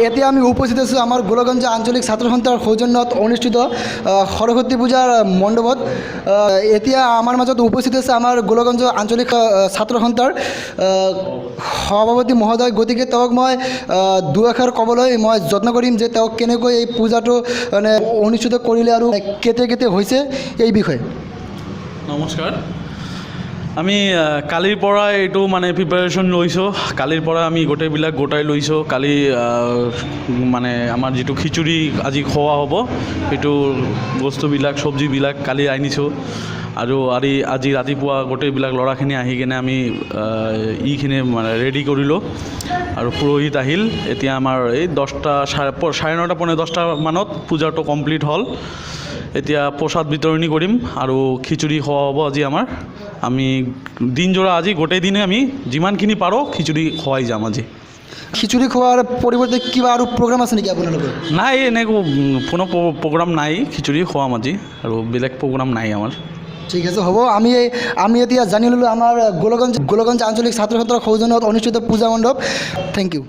এতিয়া আমি উপস্থিত আছোঁ আমাৰ গোলগঞ্জ আঞ্চলিক ছাত্ৰ সন্থাৰ সৌজন্যত অনুষ্ঠিত সৰস্বতী পূজাৰ মণ্ডপত। এতিয়া আমাৰ মাজত উপস্থিত আছে আমাৰ গোলগঞ্জ আঞ্চলিক ছাত্ৰ সন্থাৰ সভাপতি মহোদয়। গতিকে তেওঁক মই দুআষাৰ ক'বলৈ মই যত্ন কৰিম যে তেওঁক কেনেকৈ এই পূজাটো মানে অনুষ্ঠিত কৰিলে আৰু কেতিয়া কেতিয়া হৈছে এই বিষয়ে। নমস্কাৰ। আমি কালিৰ পৰা এইটো মানে প্ৰিপাৰেশ্যন লৈছোঁ। কালিৰ পৰা আমি গোটেইবিলাক গোটাই লৈছোঁ। কালি মানে আমাৰ যিটো খিচুৰি আজি খোৱা হ'ব সেইটো বস্তুবিলাক চব্জিবিলাক কালি আনিছোঁ আৰু আজি ৰাতিপুৱা গোটেইবিলাক ল'ৰাখিনি আহি কিনে আমি ইখিনি মানে ৰেডি কৰিলোঁ আৰু পুৰোহিত আহিল। এতিয়া আমাৰ এই 10টা চাৰে 9টা পৌনে 10টা মানত পূজাটো কমপ্লিট হ'ল। এতিয়া প্ৰসাদ বিতৰণি কৰিম আৰু খিচুৰি খোৱা হ'ব আজি আমাৰ। আমি দিনজোৰা আজি গোটেই দিনে আমি যিমানখিনি পাৰোঁ খিচুৰি খোৱাই যাম আজি। খিচুৰি খোৱাৰ পৰিৱৰ্তে কিবা আৰু প্ৰগ্ৰাম আছে নেকি আপোনালোকৰ? নাই, এনেকৈ কোনো প্ৰগ্ৰাম নাই। খিচুৰি খুৱাম আজি আৰু বেলেগ প্ৰগ্ৰাম নাই আমাৰ। ঠিক আছে, হ'ব। আমি এতিয়া জানি ল'লোঁ আমাৰ গোলগঞ্জ আঞ্চলিক ছাত্ৰ সন্থাৰ সৌজন্যত অনুষ্ঠিত পূজা মণ্ডপ। Thank U.